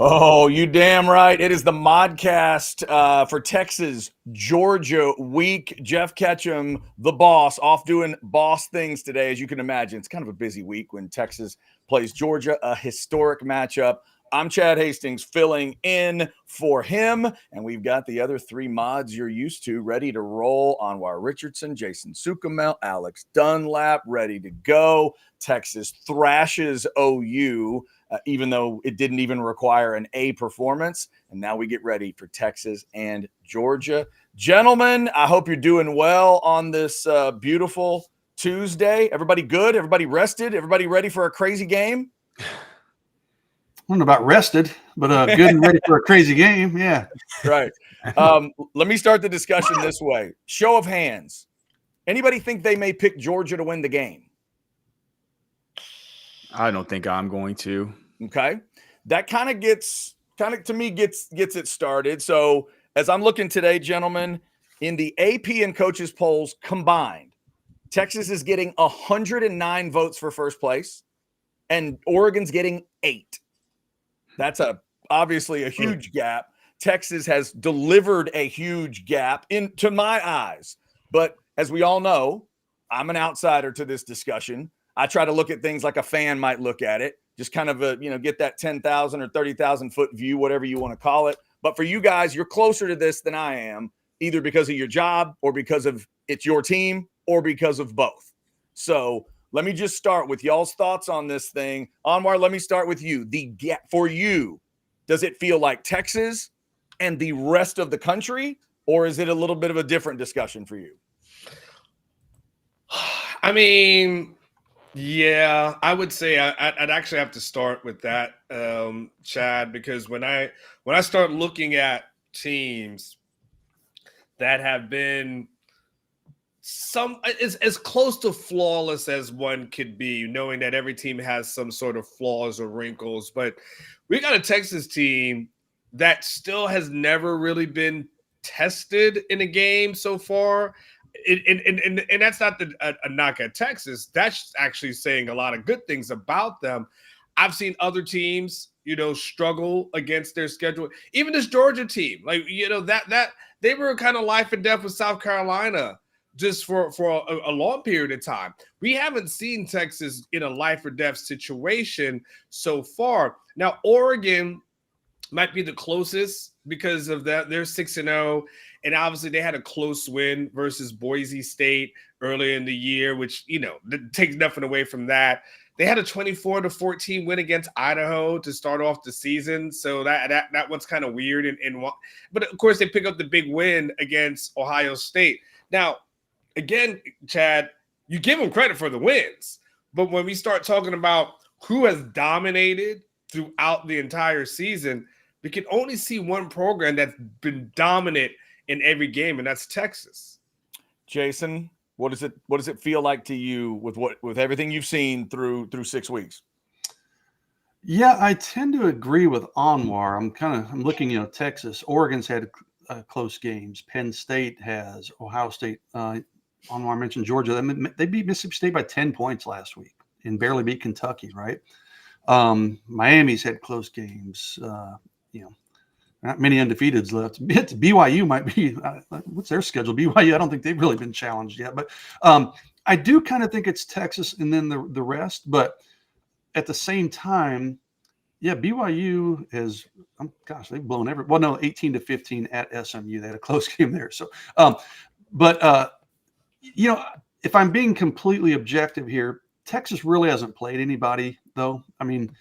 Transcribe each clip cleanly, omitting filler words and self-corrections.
Oh, you damn right. It is the Modcast for Texas, Georgia week. Jeff Ketchum, the boss, off doing boss things today. As you can imagine, it's kind of a busy week when Texas plays Georgia, a historic matchup. I'm Chad Hastings filling in for him, and we've got the other three mods you're used to ready to roll. Anwar Richardson, Jason Sukamel, Alex Dunlap, ready to go. Texas thrashes OU. Even though it didn't even require an A performance. And now we get ready for Texas and Georgia. Gentlemen, I hope you're doing well on this beautiful Tuesday. Everybody good? Everybody rested? Everybody ready for a crazy game? I don't know about rested, but good and ready for a crazy game. Yeah. Right. Let me start the discussion this way. Show of hands. Anybody think they may pick Georgia to win the game? I don't think I'm going to. Okay. That kind of gets it started. So as I'm looking today, gentlemen, in the AP and coaches polls combined, Texas is getting 109 votes for first place and Oregon's getting 8. That's obviously a huge gap. Texas has delivered a huge gap into my eyes. But as we all know, I'm an outsider to this discussion. I try to look at things like a fan might look at it, just kind of get that 10,000 or 30,000 foot view, whatever you want to call it. But for you guys, you're closer to this than I am, either because of your job or because of it's your team or because of both. So let me just start with y'all's thoughts on this thing. Anwar, let me start with you. The gap for you, does it feel like Texas and the rest of the country, or is it a little bit of a different discussion for you? I mean, yeah, I would say I'd actually have to start with that, Chad, because when I start looking at teams that have been as close to flawless as one could be, knowing that every team has some sort of flaws or wrinkles, but we got a Texas team that still has never really been tested in a game so far. And that's not a knock at Texas. That's actually saying a lot of good things about them. I've seen other teams, struggle against their schedule. Even this Georgia team, that they were kind of life and death with South Carolina just for a long period of time. We haven't seen Texas in a life or death situation so far. Now, Oregon might be the closest because of that. They're 6-0. And obviously they had a close win versus Boise State earlier in the year, which, takes nothing away from that. They had a 24-14 win against Idaho to start off the season. So that one's kind of weird. But of course they pick up the big win against Ohio State. Now, again, Chad, you give them credit for the wins. But when we start talking about who has dominated throughout the entire season, we can only see one program that's been dominant in every game, and that's Texas. Jason, what does it feel like to you with everything you've seen through 6 weeks? Yeah, I tend to agree with Anwar. I'm looking, Texas, Oregon's had close games. Penn State has, Ohio State. Anwar mentioned Georgia. They beat Mississippi State by 10 points last week and barely beat Kentucky, right? Miami's had close games. Not many undefeateds left. BYU might be, what's their schedule? BYU, I don't think they've really been challenged yet. But I do kind of think it's Texas and then the rest. But at the same time, yeah, BYU has, they've blown 18-15 at SMU. They had a close game there. So, if I'm being completely objective here, Texas really hasn't played anybody, though. I mean,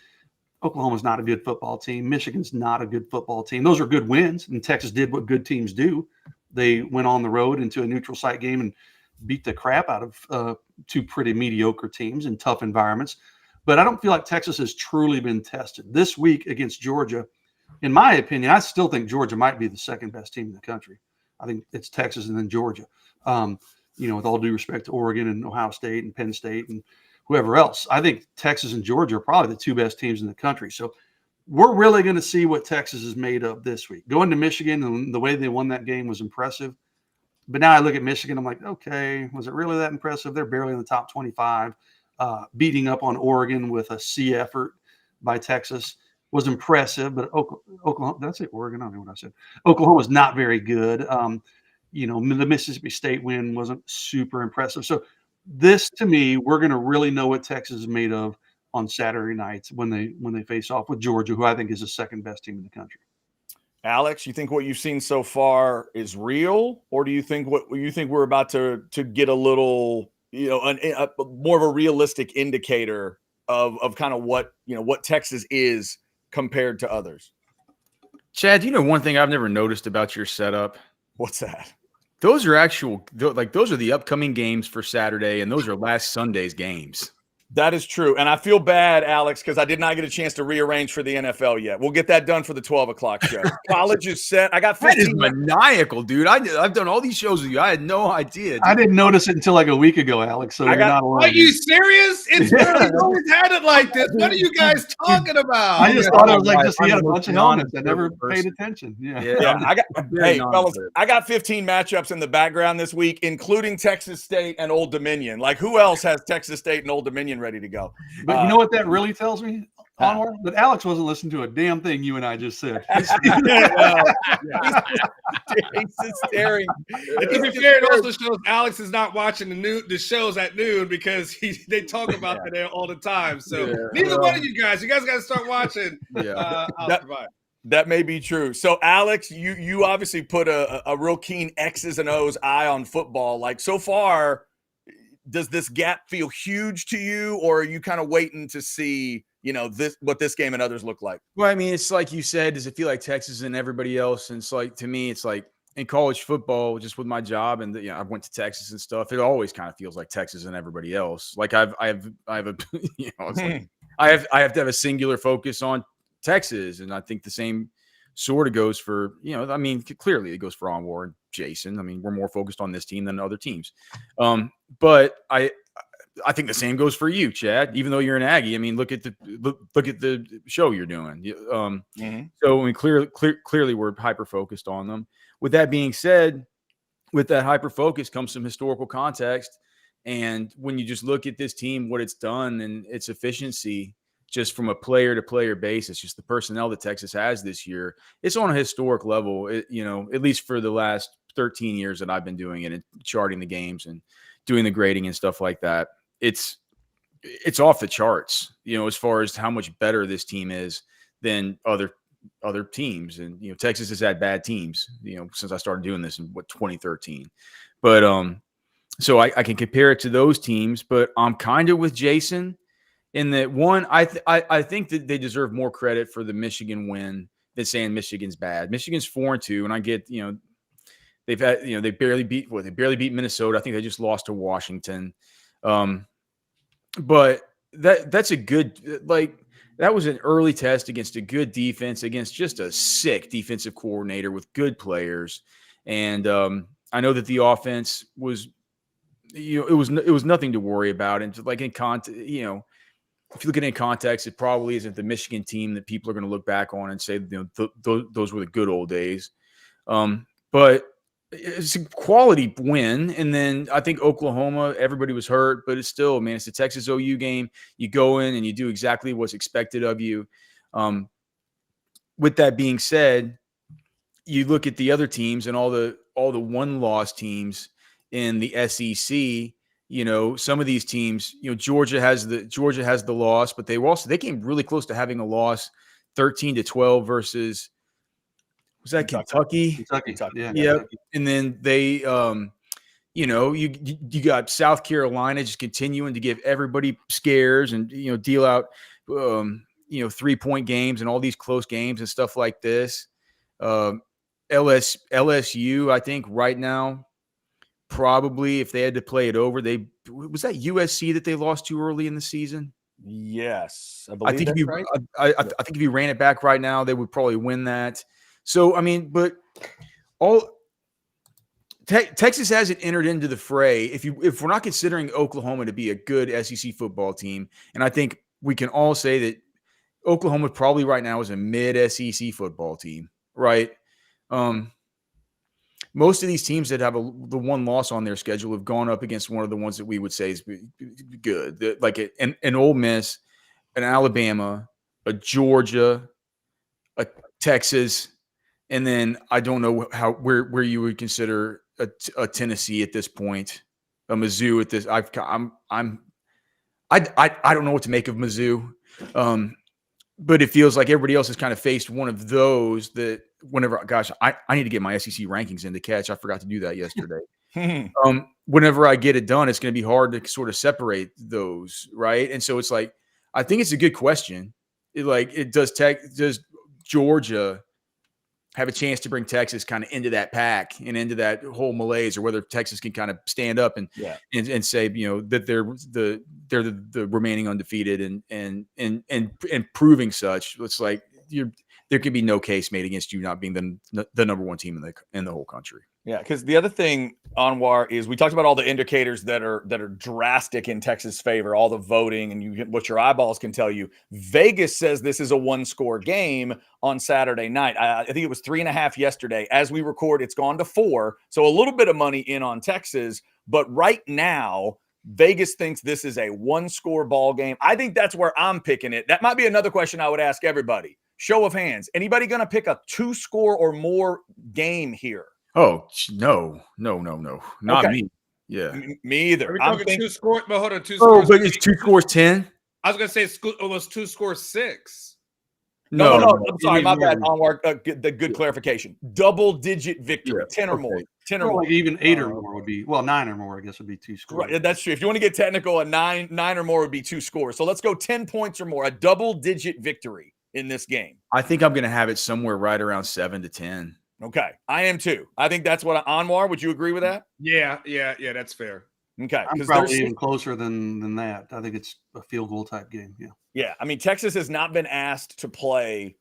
Oklahoma's not a good football team. Michigan's not a good football team. Those are good wins, and Texas did what good teams do. They went on the road into a neutral site game and beat the crap out of 2 pretty mediocre teams in tough environments. But I don't feel like Texas has truly been tested. This week against Georgia, in my opinion, I still think Georgia might be the second best team in the country. I think it's Texas and then Georgia. With all due respect to Oregon and Ohio State and Penn State and whoever else. I think Texas and Georgia are probably the 2 best teams in the country. So we're really going to see what Texas is made of this week. Going to Michigan and the way they won that game was impressive. But now I look at Michigan, I'm like, okay, was it really that impressive? They're barely in the top 25. Beating up on Oregon with a C effort by Texas. was impressive, but Oklahoma, did I say Oregon? I don't know what I said. Oklahoma's not very good. The Mississippi State win wasn't super impressive. So this, to me, we're going to really know what Texas is made of on Saturday nights when they face off with Georgia, who I think is the second best team in the country. Alex, you think what you've seen so far is real, or do you think we're about to get a little, more of a realistic indicator of kind of what Texas is compared to others? Chad, one thing I've never noticed about your setup? What's that? Those are those are the upcoming games for Saturday, and those are last Sunday's games. That is true. And I feel bad, Alex, because I did not get a chance to rearrange for the NFL yet. We'll get that done for the 12 o'clock show. College is set. I got 15. That is maniacal, dude. I've done all these shows with you. I had no idea. Dude. I didn't notice it until like a week ago, Alex. So you're not alone. Are you serious? It's always had it like this. What are you guys talking about? I just thought it was like he had a bunch of helmets. I never paid attention. Yeah. Fellas, I got 15 matchups in the background this week, including Texas State and Old Dominion. Like, who else has Texas State and Old Dominion ready to go? But you know what that really tells me, Anwar? That Alex wasn't listening to a damn thing you and I just said. He's just staring. And to be fair, it also shows Alex is not watching the shows at noon because they talk about that all the time. So neither one of you guys got to start watching. That may be true. So, Alex, you obviously put a real keen X's and O's eye on football. Like, so far, does this gap feel huge to you, or are you kind of waiting to see, what this game and others look like? Well, I mean, it's like you said, does it feel like Texas and everybody else? And it's like, to me, it's like in college football, just with my job and I went to Texas and stuff. It always kind of feels like Texas and everybody else. Like I have a, it's like, I have to have a singular focus on Texas. And I think the same sort of goes for, clearly it goes for Anwar and Jason. I mean, we're more focused on this team than other teams. But I think the same goes for you, Chad, even though you're an Aggie. I mean, look at the show you're doing. So I mean, clearly we're hyper focused on them. With that being said, with that hyper focus comes some historical context. And when you just look at this team, what it's done and its efficiency, just from a player to player basis, just the personnel that Texas has this year, it's on a historic level, at least for the last 13 years that I've been doing it and charting the games and doing the grading and stuff like that. It's off the charts, as far as how much better this team is than other teams. And, Texas has had bad teams, since I started doing this in 2013. But so I can compare it to those teams, but I'm kind of with Jason in that one, I think that they deserve more credit for the Michigan win than saying Michigan's bad. Michigan's 4-2, and I get, they've had, they barely beat Minnesota. I think they just lost to Washington. But that's a good, that was an early test against a good defense, against just a sick defensive coordinator with good players. And I know that the offense was, it was nothing to worry about. And like in context, if you look at it in context, it probably isn't the Michigan team that people are going to look back on and say, those were the good old days. But it's a quality win. And then I think Oklahoma, everybody was hurt, but it's still, man, it's a Texas OU game. You go in and you do exactly what's expected of you. With that being said, you look at the other teams and all the one-loss teams in the SEC. Some of these teams, Georgia has the loss, but they came really close to having a loss, 13-12 versus, was that Kentucky? Yeah. And then they, you got South Carolina just continuing to give everybody scares and, deal out, 3-point games and all these close games and stuff like this. LSU, I think right now, probably if they had to play it over, was that USC that they lost too early in the season? Yes, I think if you ran it back right now, they would probably win that. So I mean, but Texas hasn't entered into the fray. If we're not considering Oklahoma to be a good SEC football team, and I think we can all say that Oklahoma probably right now is a mid SEC football team, right? Most of these teams that have the one loss on their schedule have gone up against one of the ones that we would say is good, like an Ole Miss, an Alabama, a Georgia, a Texas, and then I don't know where you would consider a Tennessee at this point, a Mizzou at this. I don't know what to make of Mizzou, but it feels like everybody else has kind of faced one of those that whenever. Gosh, I need to get my SEC rankings in to catch. I forgot to do that yesterday. Whenever I get it done, it's going to be hard to sort of separate those, right? And so it's like, I think it's a good question. Does Georgia have a chance to bring Texas kind of into that pack and into that whole malaise, or whether Texas can kind of stand up and say, that they're the remaining undefeated and proving such. It's like there could be no case made against you not being the number one team in the whole country. Yeah, because the other thing, Anwar, is we talked about all the indicators that are drastic in Texas' favor, all the voting, and what your eyeballs can tell you. Vegas says this is a one-score game on Saturday night. I think it was 3.5 yesterday. As we record, it's gone to 4, so a little bit of money in on Texas. But right now, Vegas thinks this is a one-score ball game. I think that's where I'm picking it. That might be another question I would ask everybody. Show of hands. Anybody going to pick a 2-score or more game here? Oh, no, not okay. me. Yeah, me either. Are we talking 2 scores? But hold on, 2 scores. scores. But it's 2 scores 10. I was gonna say it was 2 scores 6. No. I'm sorry, my bad. Onward. The good clarification. Double-digit victory, 10 or more. 10 or more. Like even 8 or more would be 9 or more. I guess would be 2 scores. Right, that's true. If you want to get technical, a 9 or more would be 2 scores. So let's go 10 points or more. A double-digit victory in this game. I think I'm going to have it somewhere right around 7 to 10. Okay, I am too. I think that's what Anwar. Would you agree with that? Yeah, that's fair. Okay, I'm probably even closer than that. I think it's a field goal type game. Yeah. I mean, Texas has not been asked to play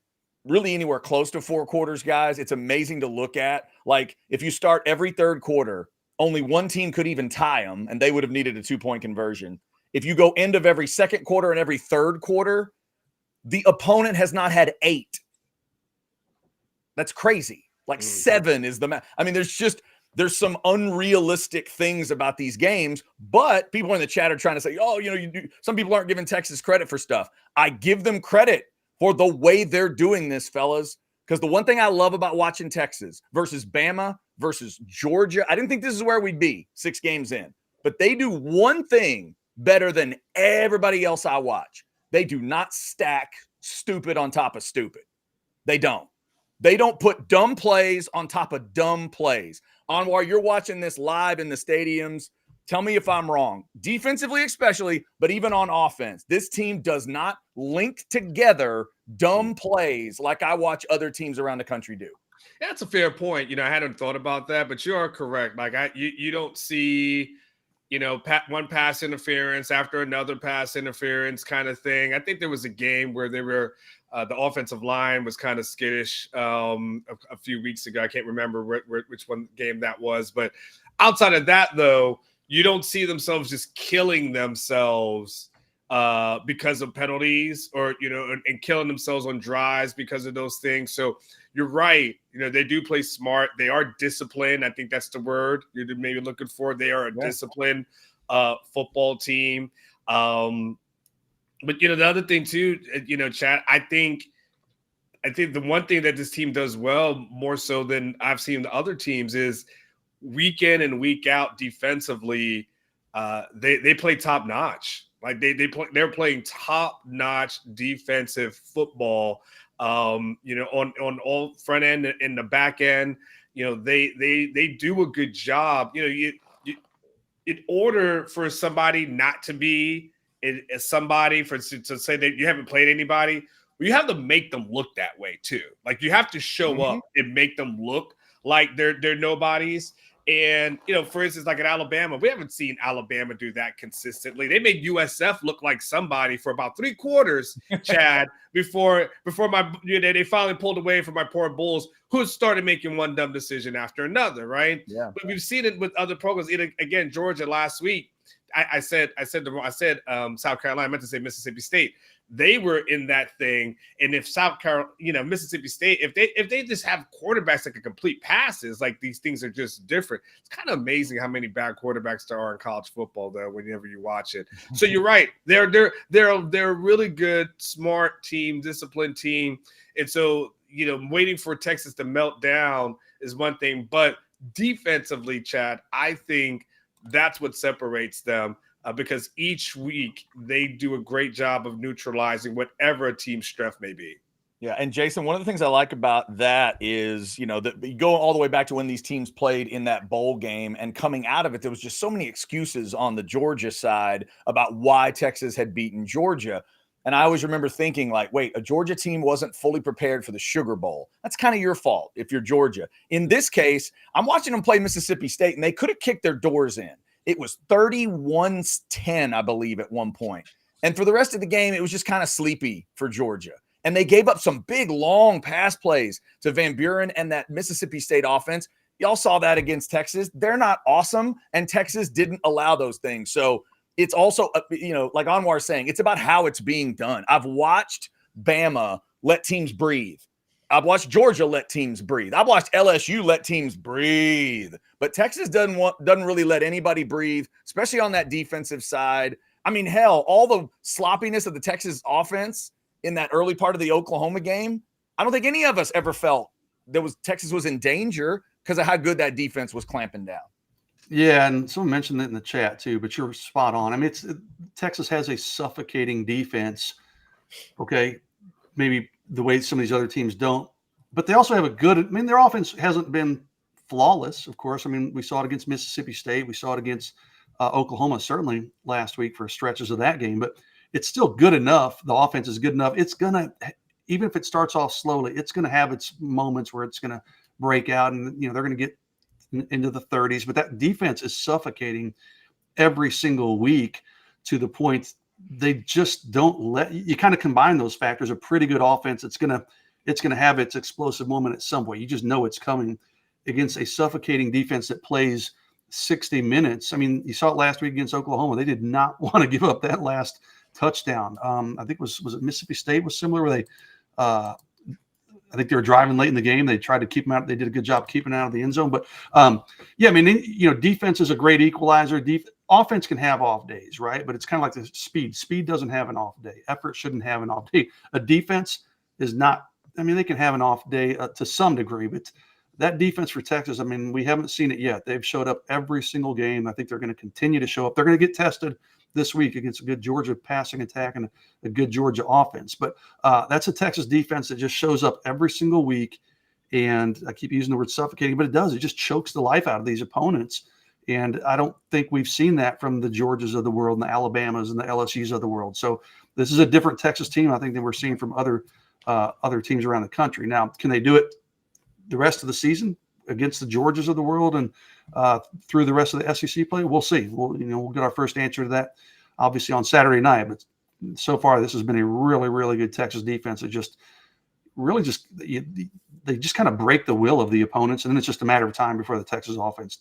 really anywhere close to 4 quarters, guys. It's amazing to look at. Like, if you start every third quarter, only one team could even tie them, and they would have needed a 2-point conversion. If you go end of every second quarter and every third quarter, the opponent has not had 8. That's crazy. Like 7 is the I mean, there's some unrealistic things about these games, but people in the chat are trying to say, some people aren't giving Texas credit for stuff. I give them credit for the way they're doing this, fellas, because the one thing I love about watching Texas versus Bama versus Georgia, I didn't think this is where we'd be 6 games in, but they do one thing better than everybody else I watch. They do not stack stupid on top of stupid. They don't. They don't put dumb plays on top of dumb plays. Anwar, you're watching this live in the stadiums. Tell me if I'm wrong. Defensively especially, but even on offense, this team does not link together dumb plays like I watch other teams around the country do. Yeah, that's a fair point. I hadn't thought about that, but you are correct. Like you don't see, one pass interference after another pass interference kind of thing. I think there was a game where they were the offensive line was kind of skittish a few weeks ago. I can't remember which one game that was, but outside of that, though, you don't see themselves just killing themselves because of penalties or, and killing themselves on drives because of those things. So you're right. They do play smart. They are disciplined. I think that's the word you're maybe looking for. They are a disciplined football team. But, the other thing too, Chad, I think the one thing that this team does well, more so than I've seen the other teams, is week in and week out defensively, they play top notch. Like they're playing top notch defensive football. On all front end and the back end, they do a good job. In order for somebody not to be somebody to say that you haven't played anybody, well, you have to make them look that way too. Like you have to show up and make them look like they're nobodies. And, for instance, like in Alabama, we haven't seen Alabama do that consistently. They made USF look like somebody for about 3 quarters, Chad, before they finally pulled away from my poor Bulls, who started making one dumb decision after another, right? Yeah. But we've seen it with other programs. Again, Georgia last week, I said South Carolina. I meant to say Mississippi State. They were in that thing, and if South Carolina, Mississippi State, if they just have quarterbacks that can complete passes, like these things are just different. It's kind of amazing how many bad quarterbacks there are in college football, though. Whenever you watch it, so you're right. They're a really good, smart team, disciplined team, and so waiting for Texas to melt down is one thing, but defensively, Chad, I think that's what separates them. Because each week they do a great job of neutralizing whatever a team's strength may be. Yeah, and Jason, one of the things I like about that is, that you go all the way back to when these teams played in that bowl game, and coming out of it, there was just so many excuses on the Georgia side about why Texas had beaten Georgia. And I always remember thinking, like, wait, a Georgia team wasn't fully prepared for the Sugar Bowl. That's kind of your fault if you're Georgia. In this case, I'm watching them play Mississippi State, and they could have kicked their doors in. It was 31-10, I believe, at one point. And for the rest of the game, it was just kind of sleepy for Georgia. And they gave up some big, long pass plays to Van Buren and that Mississippi State offense. Y'all saw that against Texas. They're not awesome, and Texas didn't allow those things. So it's also, like Anwar's saying, it's about how it's being done. I've watched Bama let teams breathe. I've watched Georgia let teams breathe. I've watched LSU let teams breathe. But Texas doesn't really let anybody breathe, especially on that defensive side. I mean, hell, all the sloppiness of the Texas offense in that early part of the Oklahoma game, I don't think any of us ever felt Texas was in danger because of how good that defense was clamping down. Yeah, and someone mentioned that in the chat too, but you're spot on. I mean, Texas has a suffocating defense. Okay, maybe the way some of these other teams don't, but they also have their offense hasn't been flawless, of course. I mean, we saw it against Mississippi State. We saw it against Oklahoma, certainly last week for stretches of that game, but it's still good enough. The offense is good enough. It's going to, even if it starts off slowly, it's going to have its moments where it's going to break out and, they're going to get into the 30s, but that defense is suffocating every single week to the point they just don't let you kind of combine those factors. A pretty good offense, it's gonna have its explosive moment at some point. You just know it's coming against a suffocating defense that plays 60 minutes. I mean, you saw it last week against Oklahoma. They did not want to give up that last touchdown. I think was it Mississippi State was similar where they I think they were driving late in the game. They tried to keep them out. They did a good job keeping out of the end zone. But yeah, I mean, defense is a great equalizer. Offense can have off days, right? But it's kind of like the speed. Speed doesn't have an off day. Effort shouldn't have an off day. A defense is not. I mean, they can have an off day to some degree, but that defense for Texas, I mean, we haven't seen it yet. They've showed up every single game. I think they're going to continue to show up. They're going to get tested this week against a good Georgia passing attack and a good Georgia offense. But that's a Texas defense that just shows up every single week. And I keep using the word suffocating, but it does. It just chokes the life out of these opponents. And I don't think we've seen that from the Georgias of the world and the Alabamas and the LSUs of the world. So this is a different Texas team, I think, than we're seeing from other teams around the country. Now, can they do it the rest of the season against the Georgias of the world and through the rest of the SEC play? We'll see. We'll get our first answer to that obviously on Saturday night. But so far, this has been a really, really good Texas defense. It they just kind of break the will of the opponents, and then it's just a matter of time before the Texas offense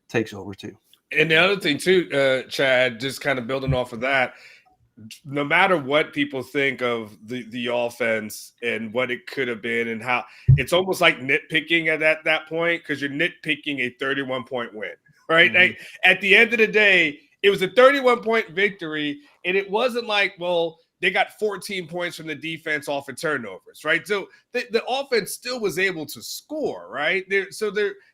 takes over too. And the other thing too, Chad, just kind of building off of that, no matter what people think of the offense and what it could have been and how it's almost like nitpicking at that point, because you're nitpicking a 31-point win, right? Mm-hmm. Like, at the end of the day, it was a 31-point victory, and it wasn't like, well, they got 14 points from the defense off of turnovers, right? So the offense still was able to score, right? There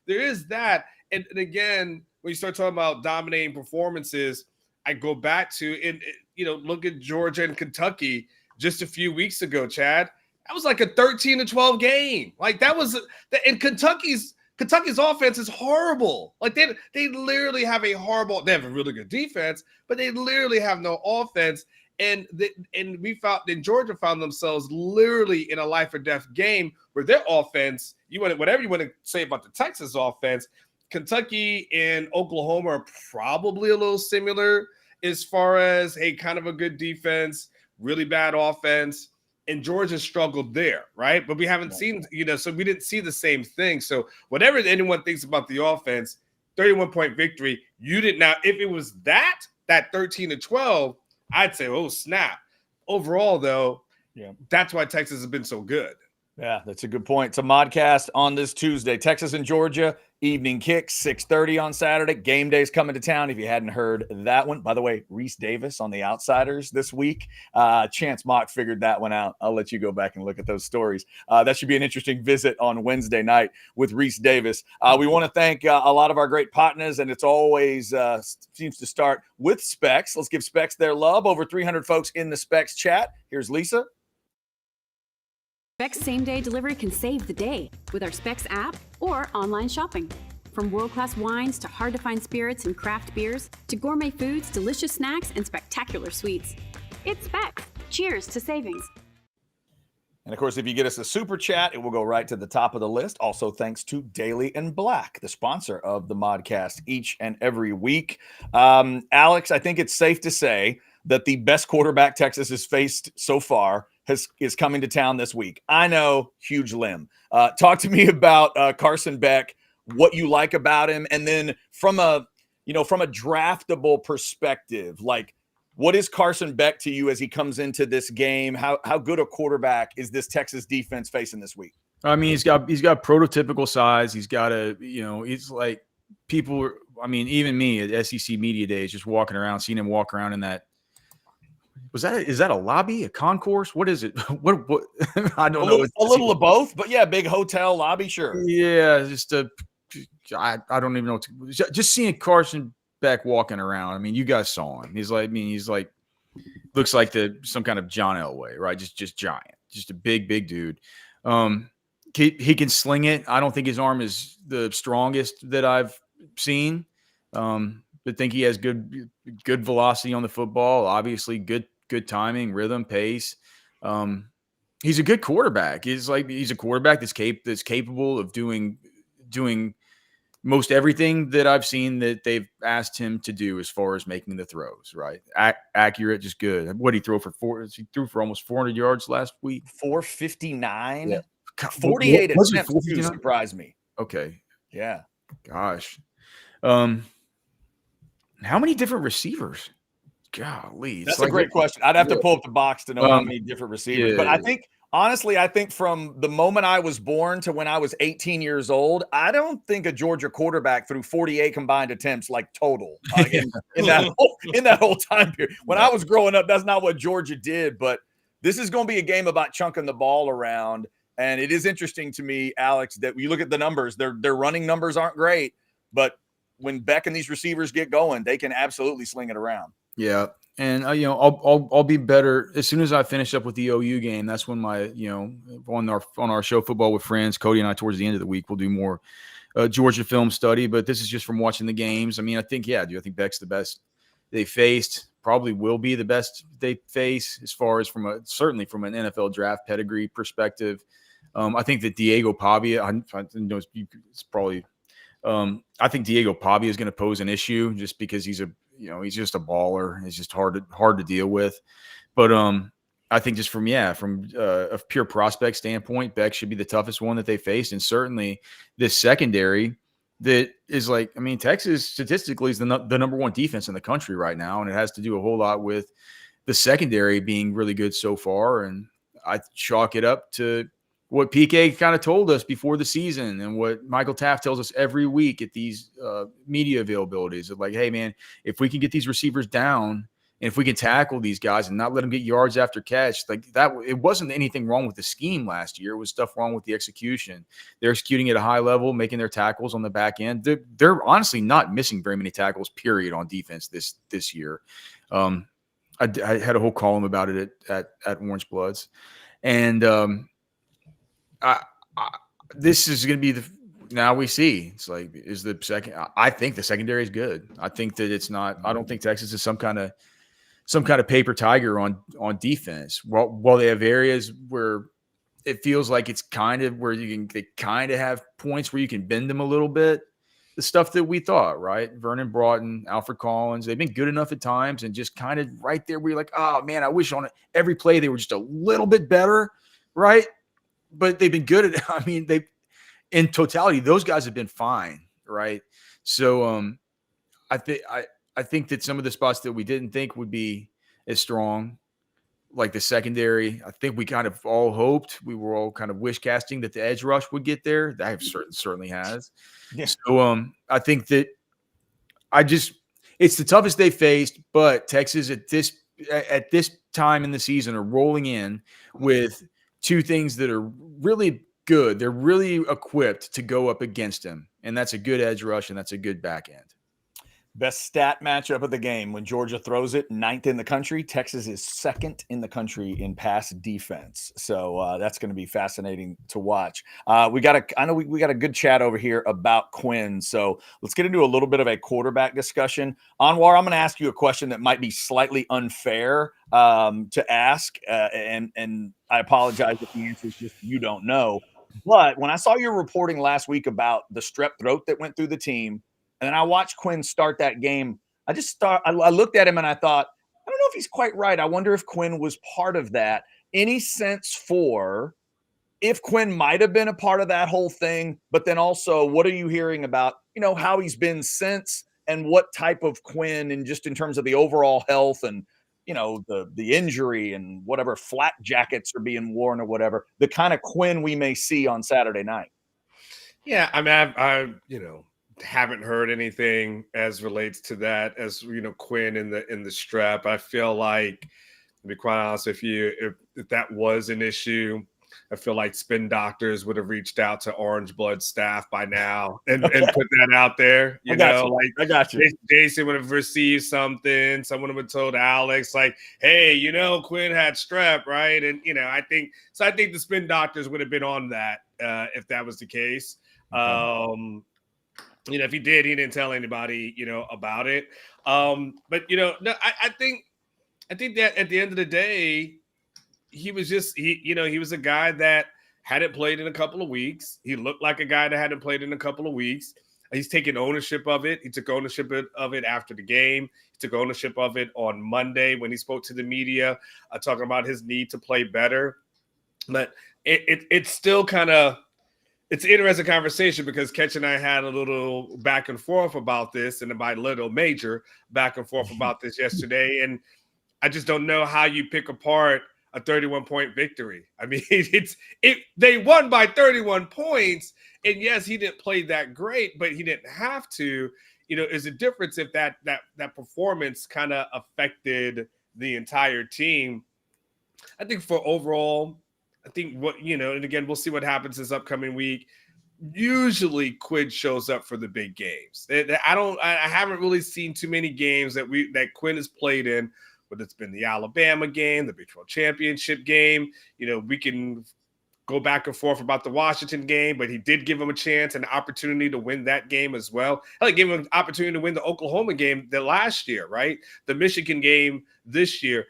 is that. And again, when you start talking about dominating performances, I go back to look at Georgia and Kentucky just a few weeks ago, Chad. That was like a 13-12 game. Like that was, and Kentucky's offense is horrible. Like they literally have a horrible. They have a really good defense, but they literally have no offense. And Georgia found themselves literally in a life or death game where their offense, whatever you want to say about the Texas offense, Kentucky and Oklahoma are probably a little similar as far as kind of a good defense, really bad offense, and Georgia struggled there, right? But we haven't seen, so we didn't see the same thing. So whatever anyone thinks about the offense, 31-point victory, you did not. If it was that, that 13-12, I'd say, oh, snap. Overall, though, that's why Texas has been so good. Yeah, that's a good point. It's a modcast on this Tuesday. Texas and Georgia, evening kicks, 6:30 on Saturday. Game day's coming to town if you hadn't heard that one. By the way, Reese Davis on the Outsiders this week. Chance Mock figured that one out. I'll let you go back and look at those stories. That should be an interesting visit on Wednesday night with Reese Davis. We want to thank a lot of our great partners, and it's always seems to start with Specs. Let's give Specs their love. Over 300 folks in the Specs chat. Here's Lisa. Specs same-day delivery can save the day with our Specs app or online shopping. From world-class wines to hard-to-find spirits and craft beers to gourmet foods, delicious snacks, and spectacular sweets. It's Specs. Cheers to savings. And, of course, if you get us a super chat, it will go right to the top of the list. Also, thanks to Daily and Black, the sponsor of the Modcast each and every week. Alex, I think it's safe to say that the best quarterback Texas has faced so far is coming to town this week. I know, huge limb. Talk to me about Carson Beck, what you like about him, and then from a draftable perspective, like what is Carson Beck to you as he comes into this game? How good a quarterback is this Texas defense facing this week? I mean, he's got prototypical size. He's got he's like people. I mean, even me at SEC Media Days, just walking around, seeing him walk around in that. Is that a lobby, a concourse? What is it? What I don't know. A little of both, but yeah, big hotel lobby, sure. Yeah, I don't even know. Just seeing Carson Beck walking around. I mean, you guys saw him. He's like looks like some kind of John Elway, right? Just giant, just a big dude. He can sling it. I don't think his arm is the strongest that I've seen. But think he has good velocity on the football. Obviously, good timing, rhythm, pace. He's a good quarterback. He's a quarterback that's capable of doing most everything that I've seen that they've asked him to do as far as making the throws. Right, accurate, just good. What did he throw for? He threw for almost 400 yards last week. 459. Yeah. 48 attempts surprised me. Okay. Yeah. Gosh. How many different receivers? Golly. That's a great question. I'd have to pull up the box to know how many different receivers. But I think, honestly, from the moment I was born to when I was 18 years old, I don't think a Georgia quarterback threw 48 combined attempts like total in that whole time period. When I was growing up, that's not what Georgia did. But this is going to be a game about chunking the ball around. And it is interesting to me, Alex, that you look at the numbers. Their running numbers aren't great, but when Beck and these receivers get going, they can absolutely sling it around. Yeah. And, I'll be better as soon as I finish up with the OU game. That's when on our show Football with Friends, Cody and I, towards the end of the week, we'll do more Georgia film study. But this is just from watching the games. I mean, I think Beck's the best they faced, probably will be the best they face as far as certainly from an NFL draft pedigree perspective. I think that Diego Pavia, I know it's probably I think Diego Pavia is going to pose an issue just because he's just a baller. It's just hard to deal with. But I think just from a pure prospect standpoint, Beck should be the toughest one that they faced. And certainly this secondary that is Texas statistically is the number one defense in the country right now. And it has to do a whole lot with the secondary being really good so far. And I chalk it up to what PK kind of told us before the season and what Michael Taft tells us every week at these media availabilities of hey, man, if we can get these receivers down and if we can tackle these guys and not let them get yards after catch, it wasn't anything wrong with the scheme last year. It was stuff wrong with the execution. They're executing at a high level, making their tackles on the back end. They're honestly not missing very many tackles, period, on defense this year. I had a whole column about it at Orange Bloods. And this is going to be now we see it's is the second. I think the secondary is good. I think that it's not. I don't think Texas is some kind of paper tiger on defense. While they have areas where it feels like it's kind of where they kind of have points where you can bend them a little bit. The stuff that we thought, right? Vernon Broughton, Alfred Collins, they've been good enough at times and just kind of right there where you're like, oh man, I wish on every play they were just a little bit better, right? But they've been good at in totality, those guys have been fine, right? So I think I think that some of the spots that we didn't think would be as strong, like the secondary, I think we kind of all hoped, we were all kind of wish casting that the edge rush would get there. That certainly has. Yeah. So I think that it's the toughest they faced, but Texas at this time in the season are rolling in with two things that are really good. They're really equipped to go up against him, and that's a good edge rush and that's a good back end. Best stat matchup of the game. When Georgia throws it, 9th in the country. Texas is 2nd in the country in pass defense. So that's going to be fascinating to watch. I know we got a good chat over here about Quinn. So let's get into a little bit of a quarterback discussion. Anwar, I'm going to ask you a question that might be slightly unfair to ask. And I apologize if the answer is just you don't know. But when I saw your reporting last week about the strep throat that went through the team, and then I watched Quinn start that game, I looked at him and I thought, I don't know if he's quite right. I wonder if Quinn was part of that. Any sense for if Quinn might have been a part of that whole thing, but then also what are you hearing about, how he's been since and what type of Quinn and just in terms of the overall health and, the injury and whatever flak jackets are being worn or whatever, the kind of Quinn we may see on Saturday night. Yeah. I mean, I haven't heard anything as relates to that as Quinn in the strep. I feel like, to be quite honest with you, if that was an issue, I feel like spin doctors would have reached out to Orange Blood staff by now and put that out there. I got you. Jason would have received something. Someone would have told Alex, like, hey, Quinn had strep, right? And I think the spin doctors would have been on that if that was the case. Okay. If he did, he didn't tell anybody, about it. But no, I think that at the end of the day, he was a guy that hadn't played in a couple of weeks. He looked like a guy that hadn't played in a couple of weeks. He's taken ownership of it. He took ownership of it after the game. He took ownership of it on Monday when he spoke to the media, talking about his need to play better. But it's still kind of, it's an interesting conversation because Ketch and I had a little back and forth about this, and by little, major back and forth about this yesterday. And I just don't know how you pick apart a 31-point victory. I mean, they won by 31 points, and yes, he didn't play that great, but he didn't have to. Is a difference if that performance kind of affected the entire team. I think for overall, and again, we'll see what happens this upcoming week. Usually Quinn shows up for the big games. I haven't really seen too many games that Quinn has played in, whether it's been the Alabama game, the Big 12 championship game. We can go back and forth about the Washington game, but he did give him a chance and an opportunity to win that game as well. He gave him an opportunity to win the Oklahoma game the last year, right? The Michigan game this year.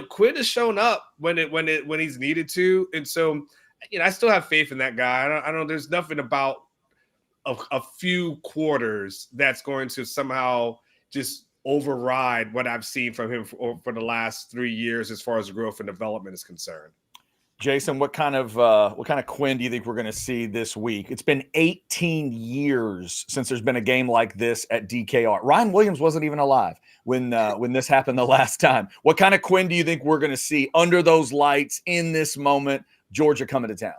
Quinn has shown up when he's needed to. And so, I still have faith in that guy. I don't there's nothing about a few quarters that's going to somehow just override what I've seen from him for the last 3 years as far as growth and development is concerned. Jason, what kind of Quinn do you think we're going to see this week? It's been 18 years since there's been a game like this at DKR. Ryan Williams wasn't even alive when this happened the last time. What kind of Quinn do you think we're going to see under those lights in this moment, Georgia coming to town?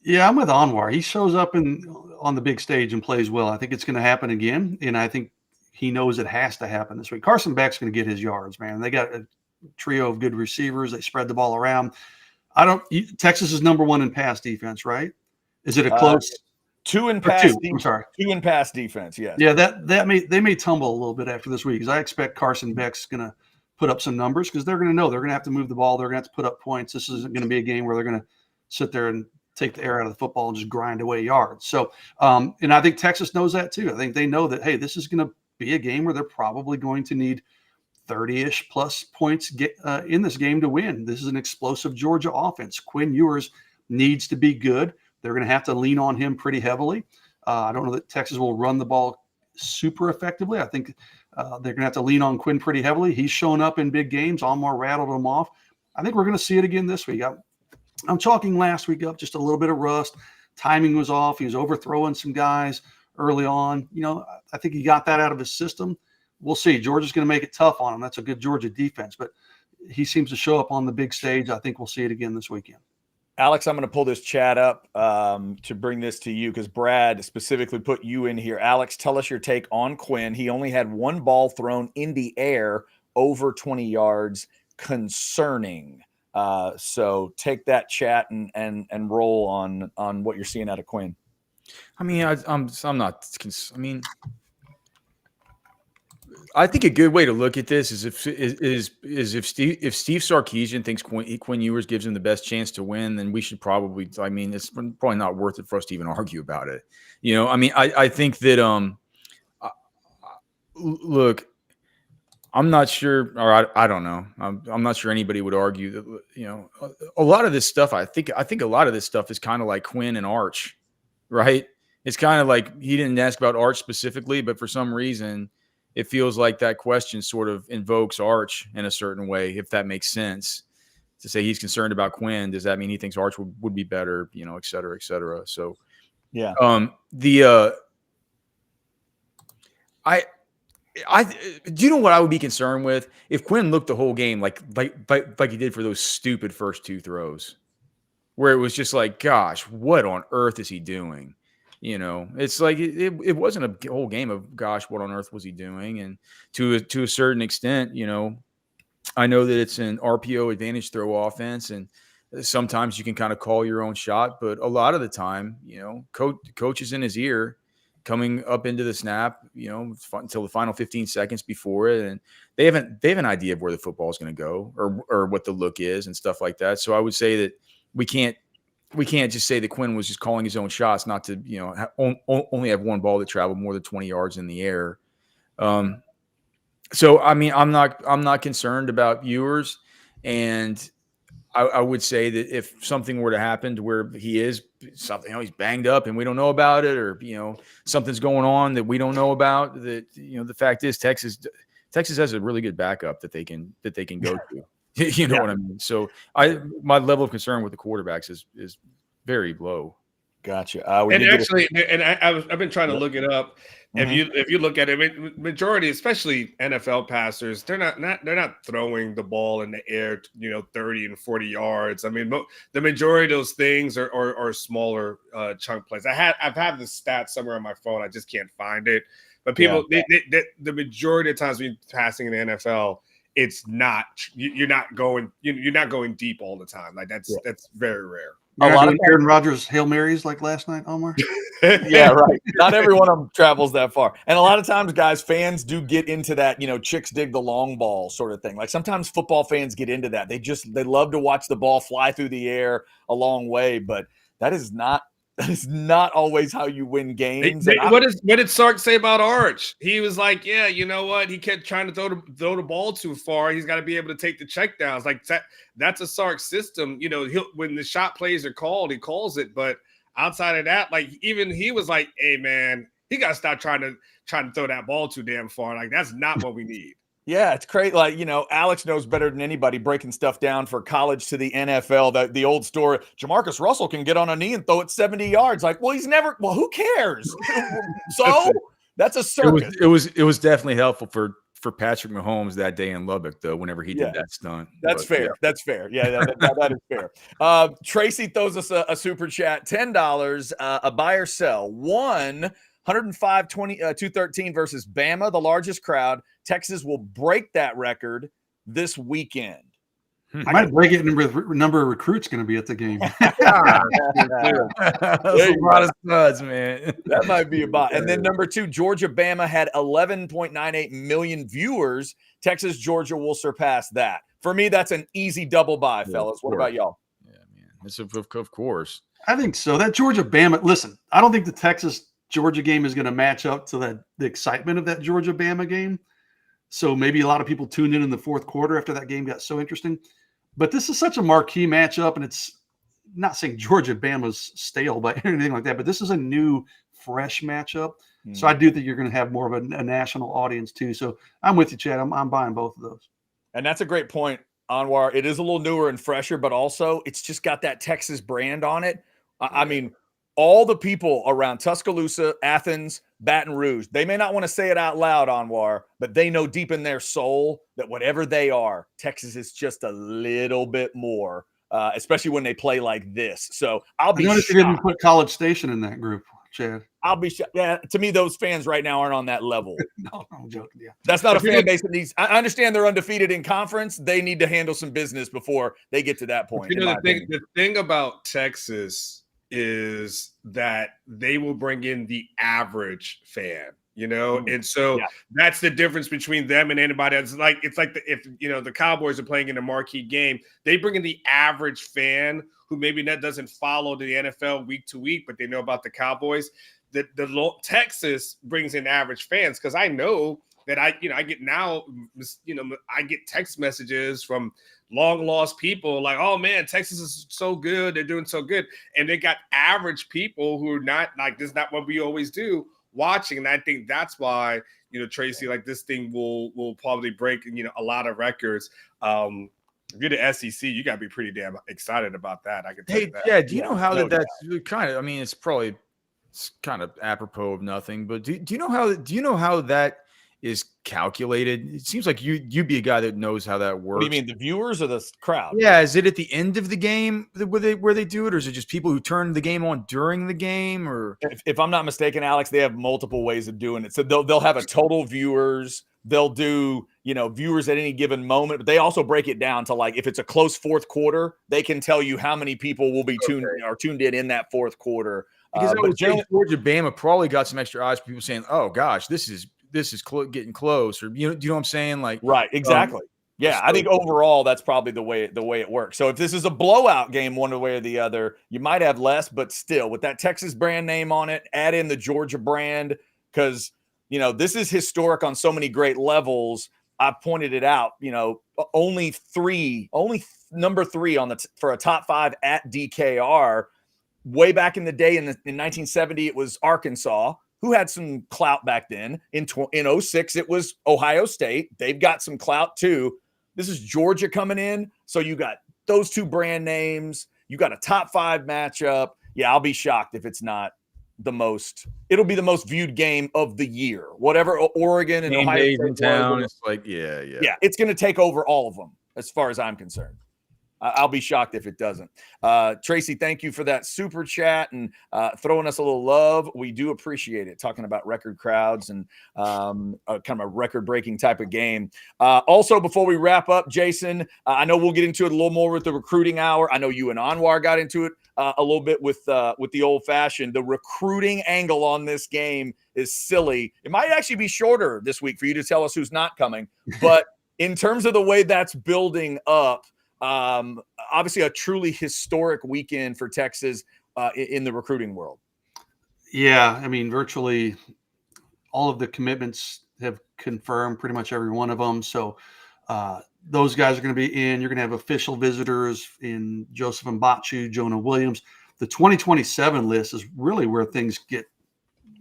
Yeah, I'm with Anwar. He shows up on the big stage and plays well. I think it's going to happen again, and I think he knows it has to happen this week. Carson Beck's going to get his yards, man. They got a trio of good receivers. They spread the ball around. Texas is number 1 in pass defense, right? Is it a close? 2 in pass. I'm sorry. 2 in pass defense. Yes. Yeah, they may tumble a little bit after this week because I expect Carson Beck's going to put up some numbers because they're going to know they're going to have to move the ball. They're going to have to put up points. This isn't going to be a game where they're going to sit there and take the air out of the football and just grind away yards. So, and I think Texas knows that too. I think they know that, hey, this is going to be a game where they're probably going to need 30-ish plus points in this game to win. This is an explosive Georgia offense. Quinn Ewers needs to be good. They're going to have to lean on him pretty heavily. I don't know that Texas will run the ball super effectively. I think they're going to have to lean on Quinn pretty heavily. He's shown up in big games. Almar rattled him off. I think we're going to see it again this week. I'm chalking last week up just a little bit of rust. Timing was off. He was overthrowing some guys early on. I think he got that out of his system. we'll see. Georgia's going to make it tough on them. That's a good Georgia defense, but he seems to show up on the big stage. I think we'll see it again this weekend. Alex, I'm going to pull this chat up to bring this to you because Brad specifically put you in here. Alex, tell us your take on Quinn. He only had one ball thrown in the air over 20 yards. Concerning. So take that chat and roll on what you're seeing out of Quinn. I mean, I'm not. I mean, I think a good way to look at this is if Steve Sarkisian thinks Quinn Ewers gives him the best chance to win, then we should probably. I mean, it's probably not worth it for us to even argue about it. You know, I mean, I think that look, I'm not sure, or I don't know. I'm not sure anybody would argue that. You know, a lot of this stuff. I think a lot of this stuff is kind of like Quinn and Arch, right? It's kind of like he didn't ask about Arch specifically, but for some reason, it feels like that question sort of invokes Arch in a certain way, if that makes sense. To say he's concerned about Quinn, does that mean he thinks Arch would be better, you know, et cetera, et cetera? So, yeah. I do you know what I would be concerned with if Quinn looked the whole game like he did for those stupid first two throws, where it was just like, gosh, what on earth is he doing? You know, it's like it wasn't a whole game of gosh, what on earth was he doing? And to a certain extent, you know, I know that it's an RPO advantage throw offense, and sometimes you can kind of call your own shot, but a lot of the time, you know, coach is in his ear coming up into the snap, you know, until the final 15 seconds before it, and they have an idea of where the football is going to go or what the look is and stuff like that. So I would say that we can't just say that Quinn was just calling his own shots, not to, you know, only have one ball that traveled more than 20 yards in the air. So, I mean, I'm not concerned about Ewers, and I would say that if something were to happen to where he is something, you know, he's banged up and we don't know about it, or, you know, something's going on that we don't know about, that, you know, the fact is Texas has a really good backup that they can go to. You know what I mean? So my level of concern with the quarterbacks is very low. Gotcha. I've been trying to look it up. Mm-hmm. If you look at it, majority, especially NFL passers, they're not throwing the ball in the air, you know, 30 and 40 yards. I mean, the majority of those things are smaller chunk plays. I've had the stats somewhere on my phone. I just can't find it. But people, the majority of times when you're passing in the NFL, it's not you're not going deep all the time. Like that's very rare. A lot of Aaron Rodgers Hail Marys like last night, Omar. Yeah, right. Not every one of them travels that far. And a lot of times, guys, fans do get into that, you know, chicks dig the long ball sort of thing. Like sometimes football fans get into that. They love to watch the ball fly through the air a long way, but that is not always how you win games. What did Sark say about Arch? He was like, yeah, you know what? He kept trying to throw the ball too far. He's got to be able to take the checkdowns. Like that's a Sark system. You know, when the shot plays are called, he calls it. But outside of that, like even he was like, hey man, he got to stop trying to throw that ball too damn far. Like that's not what we need. Yeah, it's crazy. Like, you know, Alex knows better than anybody breaking stuff down for college to the NFL. The old story, Jamarcus Russell can get on a knee and throw it 70 yards. Like, well, who cares? So that's a circus. It was definitely helpful for Patrick Mahomes that day in Lubbock, though, whenever he did that stunt. That's fair. Yeah. That's fair. Yeah, that is fair. Tracy throws us a super chat, $10, a buy or sell. 105-213 versus Bama, the largest crowd. Texas will break that record this weekend. I might break it in number of recruits going to be at the game. That's a lot of studs, man. That might be a buy. And then number 2, Georgia-Bama had 11.98 million viewers. Texas-Georgia will surpass that. For me, that's an easy double buy, fellas. What about y'all? Yeah, man. It's of course. I think so. That Georgia-Bama, listen, I don't think the Texas-Georgia game is going to match up to the excitement of that Georgia-Bama game. So maybe a lot of people tuned in the fourth quarter after that game got so interesting. But this is such a marquee matchup, and it's not saying Georgia-Bama's stale by anything like that, but this is a new, fresh matchup. Mm. So I do think you're going to have more of a national audience too. So I'm with you, Chad. I'm buying both of those. And that's a great point, Anwar. It is a little newer and fresher, but also it's just got that Texas brand on it. I mean, all the people around Tuscaloosa, Athens, Baton Rouge, they may not want to say it out loud, Anwar, but they know deep in their soul that whatever they are, Texas is just a little bit more, especially when they play like this. So I'll be noticed you didn't put College Station in that group, Chad. I'll be shocked. Yeah, to me, those fans right now aren't on that level. No, I'm joking. Yeah, that's not a fan base that needs. I understand they're undefeated in conference. They need to handle some business before they get to that point. The thing about Texas is that they will bring in the average fan, and so that's the difference between them and anybody else. It's like if the Cowboys are playing in a marquee game, they bring in the average fan who maybe that doesn't follow the NFL week to week, but they know about the Cowboys. The Texas brings in average fans, because I know that I get now, I get text messages from long lost people like, oh man, Texas is so good. They're doing so good. And they got average people who are not like, this is not what we always do watching. And I think that's why, Tracy, like this thing will probably break, a lot of records. If you're the SEC, you got to be pretty damn excited about that. I can tell you that. Yeah. Do you know how that's kind of, I mean, it's kind of apropos of nothing, but do you know how that is calculated? It seems like you'd be a guy that knows how that works. What do you mean, the viewers or the crowd? Yeah, is it at the end of the game where they do it, or is it just people who turn the game on during the game? Or if I'm not mistaken, Alex, they have multiple ways of doing it. So they'll have a total viewers. They'll do viewers at any given moment, but they also break it down to like if it's a close fourth quarter, they can tell you how many people will be tuned in that fourth quarter. Because I would say Georgia Bama probably got some extra eyes. People saying, "Oh gosh, this is getting close," or do you know what I'm saying? Like, right, exactly. Yeah, I think overall that's probably the way it works. So if this is a blowout game, one way or the other, you might have less, but still with that Texas brand name on it, add in the Georgia brand, because this is historic on so many great levels. I've pointed it out. Only number 3 for a top 5 at DKR. Way back in the day in 1970, it was Arkansas, who had some clout back then. In 06, it was Ohio State. They've got some clout too. This is Georgia coming in. So you got those two brand names. You got a top 5 matchup. Yeah, I'll be shocked if it's not the most. It'll be the most viewed game of the year. Whatever Oregon and Ohio State in town. It's like, yeah. It's going to take over all of them as far as I'm concerned. I'll be shocked if it doesn't. Tracy, thank you for that super chat and throwing us a little love. We do appreciate it, talking about record crowds and kind of a record-breaking type of game. Also, before we wrap up, Jason, I know we'll get into it a little more with the recruiting hour. I know you and Anwar got into it a little bit with the old-fashioned. The recruiting angle on this game is silly. It might actually be shorter this week for you to tell us who's not coming. But in terms of the way that's building up, obviously a truly historic weekend for Texas in the recruiting world. Yeah, I mean, virtually all of the commitments have confirmed pretty much every one of them. So those guys are going to be in. You're going to have official visitors in Joseph Mbachu, Jonah Williams. The 2027 list is really where things get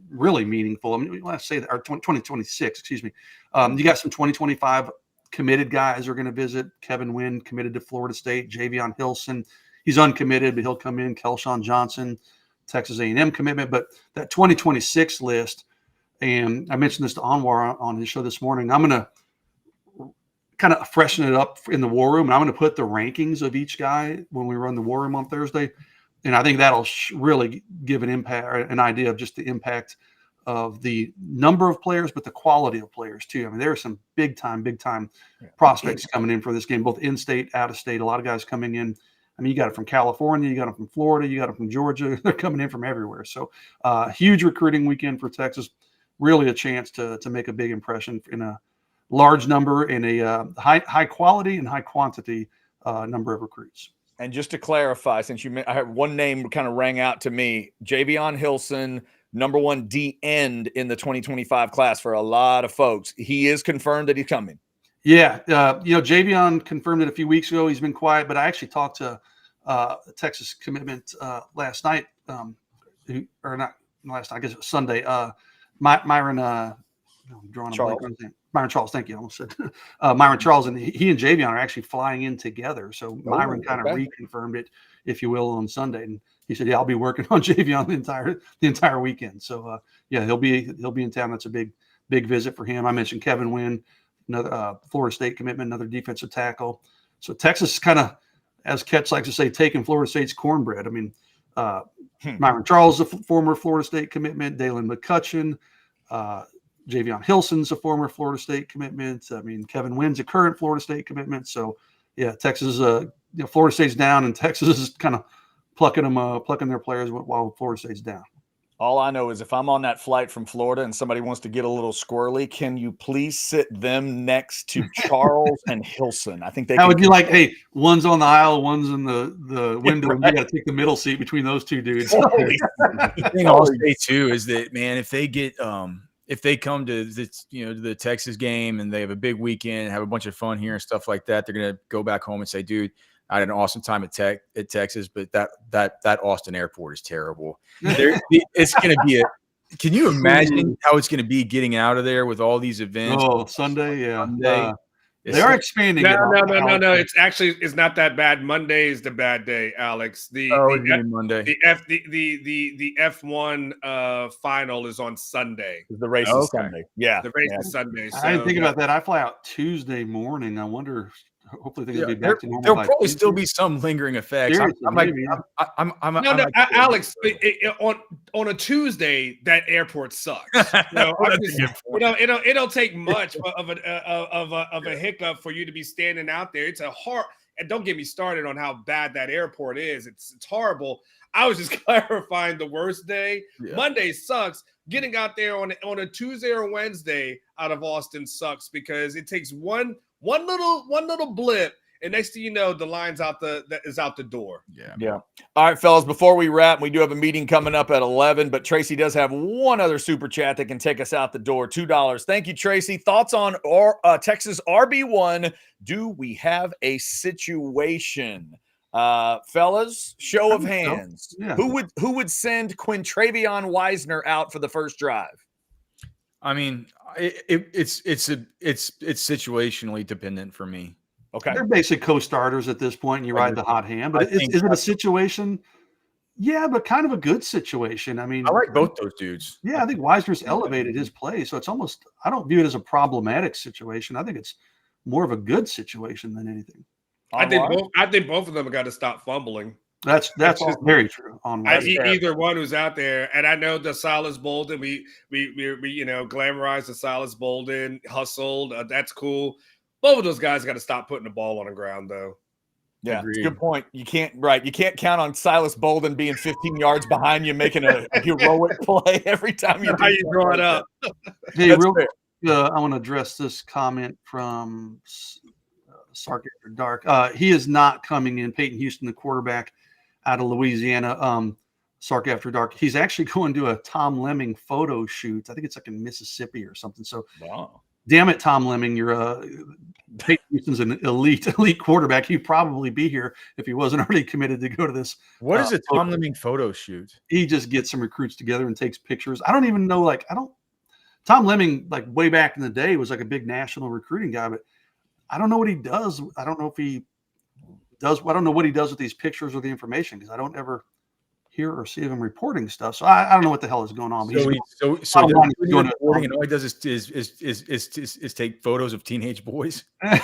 really meaningful. I mean, let's say that, or 2026, excuse me. You got some 2025 committed guys are going to visit. Kevin Wynn committed to Florida State. Javion Hilson, he's uncommitted, but he'll come in. Kelshawn Johnson, Texas A&M commitment. But that 2026 list, and I mentioned this to Anwar on his show this morning, I'm going to kind of freshen it up in the war room, and I'm going to put the rankings of each guy when we run the war room on Thursday. And I think that'll really give an idea of just the impact of the number of players, but the quality of players too. I mean, there are some big time prospects coming in for this game, both in-state, out-of-state. A lot of guys coming in. I mean, you got it from California, you got them from Florida, you got them from Georgia. They're coming in from everywhere. So huge recruiting weekend for Texas. Really a chance to make a big impression in a large number, in a high quality and high quantity number of recruits. And just to clarify, since I had one name kind of rang out to me, Javion Hilson, number 1 D end in the 2025 class for a lot of folks. He is confirmed that he's coming. Yeah. Javion confirmed it a few weeks ago. He's been quiet, but I actually talked to Texas commitment last night, or not last night, I guess it was Sunday. Myron, Myron Charles, thank you. I almost said Myron Charles, and he and Javion are actually flying in together. So Myron kind of reconfirmed it. if you will, on Sunday. And he said, "Yeah, I'll be working on Javion the entire weekend." So yeah, he'll be in town. That's a big visit for him. I mentioned Kevin Wynn, another Florida State commitment, another defensive tackle. So Texas is kind of, as Ketch likes to say, taking Florida State's cornbread. I mean, Myron Charles is a former Florida State commitment. Dalen McCutcheon, Javion Hilson's a former Florida State commitment. I mean, Kevin Wynn's a current Florida State commitment. So yeah, Texas, Florida State's down, and Texas is kind of plucking their players while Florida State's down. All I know is if I'm on that flight from Florida and somebody wants to get a little squirrely, can you please sit them next to Charles and Hilson? I think they. How would you like? Hey, one's on the aisle, one's in the window, and you got to take the middle seat between those two dudes. The thing I'll say too is that, man, if they get if they come to the Texas game and they have a big weekend, have a bunch of fun here and stuff like that, they're gonna go back home and say, dude, I had an awesome time at Texas, but that Austin airport is terrible. It's going to be can you imagine how it's going to be getting out of there with all these events? Oh, Sunday, yeah. They are expanding. No. It's not that bad. Monday is the bad day, Alex. Monday. The F1 final is on Sunday. The race is Sunday. Yeah, the race is Sunday. So, I didn't think about that. I fly out Tuesday morning. I wonder. Hopefully things will be back to normal. There'll probably still be some lingering effects. Alex, on a Tuesday, that airport sucks. It'll take much of a hiccup for you to be standing out there. It's a hard, and don't get me started on how bad that airport is. It's horrible. I was just clarifying the worst day. Yeah. Monday sucks. Getting out there on a Tuesday or Wednesday out of Austin sucks because it takes one little blip, and next thing you know, the line's out the door. Yeah. All right, fellas, before we wrap, we do have a meeting coming up at 11, but Tracy does have one other super chat that can take us out the door, $2. Thank you, Tracy. Thoughts on Texas RB1? Do we have a situation? Fellas, show of hands. Yeah. Who would send Quintravion Weisner out for the first drive? I mean, it's situationally dependent for me. Okay, they're basic co-starters at this point, and you ride the hot hand. But is it a situation? Yeah, but kind of a good situation. I mean, I like both those dudes. Yeah, I think Weisner's elevated his play, so it's almost. I don't view it as a problematic situation. I think it's more of a good situation than anything. I think both of them have got to stop fumbling. That's very true. Either one who's out there, and I know the Silas Bolden. We glamorized the Silas Bolden, hustled. That's cool. Both of those guys got to stop putting the ball on the ground, though. Yeah, good point. You can't count on Silas Bolden being 15 yards behind you, making a heroic play every time you draw it up. Hey, real quick, I want to address this comment from Sark After Dark. He is not coming in. Peyton Houston, the quarterback out of Louisiana. Sark After Dark. He's actually going to a Tom Lemming photo shoot. I think it's like in Mississippi or something. So, wow. Damn it, Tom Lemming, Peyton Houston's an elite quarterback. He'd probably be here if he wasn't already committed to go to this. What is a Tom Lemming photo shoot? He just gets some recruits together and takes pictures. I don't even know. Tom Lemming, like way back in the day, was like a big national recruiting guy, but I don't know what he does. I don't know if he does. I don't know what he does with these pictures or the information because I don't ever hear or see him reporting stuff. So I don't know what the hell is going on. So reporting, and all he does is take photos of teenage boys. I'm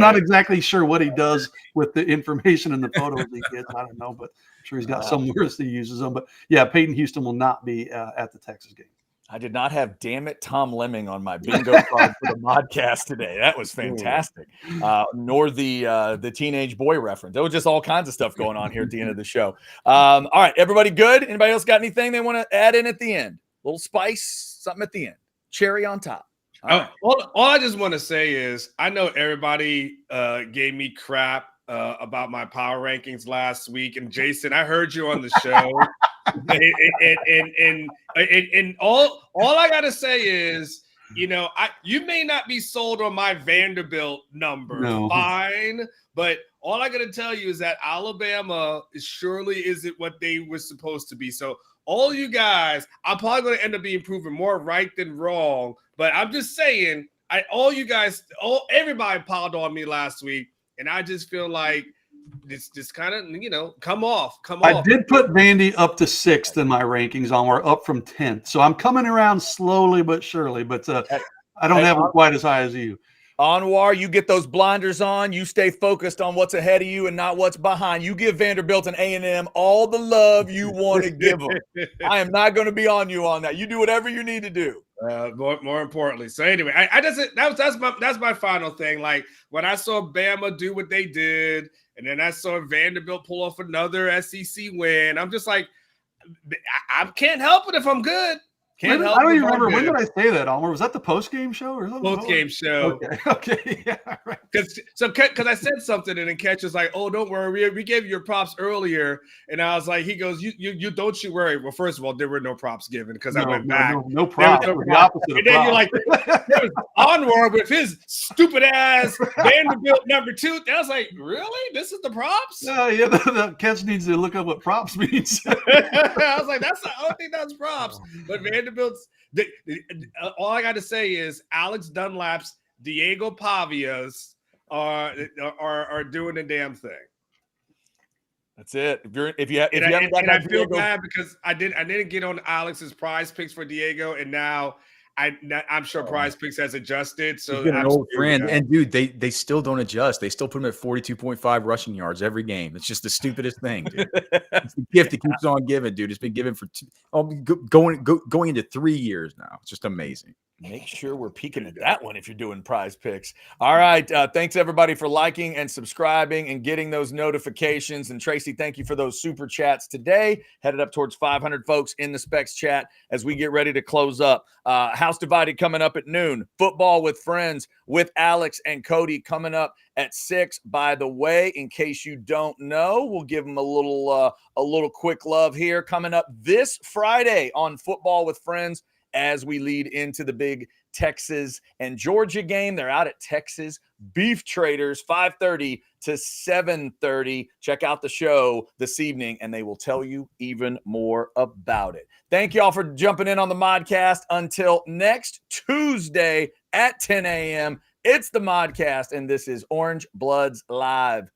not exactly sure what he does with the information and the photos he gets. I don't know, but I'm sure he's got some words he uses them. But yeah, Peyton Houston will not be at the Texas game. I did not have "Damn it, Tom Lemming" on my bingo card for the podcast today. That was fantastic. Nor the teenage boy reference. There was just all kinds of stuff going on here at the end of the show. All right, everybody good? Anybody else got anything they want to add in at the end? A little spice, something at the end. Cherry on top. All I just want to say is I know everybody gave me crap about my power rankings last week. And Jason, I heard you on the show. and all I gotta say is, you may not be sold on my Vanderbilt number, fine, but all I gotta tell you is that Alabama surely isn't what they were supposed to be. So all you guys, I'm probably gonna end up being proven more right than wrong. But I'm just saying, everybody piled on me last week, and I just feel like it's just kind of, come off. I did put Vandy up to 6th in my rankings on. We're up from 10th. So I'm coming around slowly but surely, but I don't have them quite as high as you. Anwar, you get those blinders on. You stay focused on what's ahead of you and not what's behind. You give Vanderbilt and A&M all the love you want to give them. I am not going to be on you on that. You do whatever you need to do. More importantly. So anyway, I just that's my final thing. Like when I saw Bama do what they did, and then I saw Vanderbilt pull off another SEC win, I'm just like, I can't help it if I'm good. I don't even remember. When did I say that, Almer? Was that the post-game show or something? Post-game show. Okay. Yeah, right. Because I said something, and then Catch was like, "Oh, don't worry, we gave you your props earlier." And I was like, "He goes, you don't you worry." Well, first of all, there were no props given because I went back. No props. No the props. opposite And of then props. you're like, there was Onward with his stupid ass Vanderbilt number 2. And I was like, really? This is the props? Yeah. The Catch needs to look up what props means. I was like, I don't think that's props. But Vanderbilt's. All I got to say is Alex Dunlap's Diego Pavia's are doing the damn thing. That's it. If you haven't got I feel bad because I didn't get on Alex's prize picks for Diego, and now I'm sure prize picks has adjusted. So he's been an old friend, and dude, they still don't adjust. They still put him at 42.5 rushing yards every game. It's just the stupidest thing, dude. It's the gift that keeps on giving, dude. It's been given for going into 3 years now. It's just amazing. Make sure we're peeking at that one if you're doing prize picks. All right. Thanks, everybody, for liking and subscribing and getting those notifications. And, Tracy, thank you for those super chats today. Headed up towards 500 folks in the Specs chat as we get ready to close up. House Divided coming up at noon. Football with Friends with Alex and Cody coming up at 6. By the way, in case you don't know, we'll give them a little quick love here. Coming up this Friday on Football with Friends, as we lead into the big Texas and Georgia game. They're out at Texas Beef Traders, 5:30 to 7:30. Check out the show this evening, and they will tell you even more about it. Thank you all for jumping in on the Modcast. Until next Tuesday at 10 a.m., it's the Modcast, and this is Orange Bloods Live.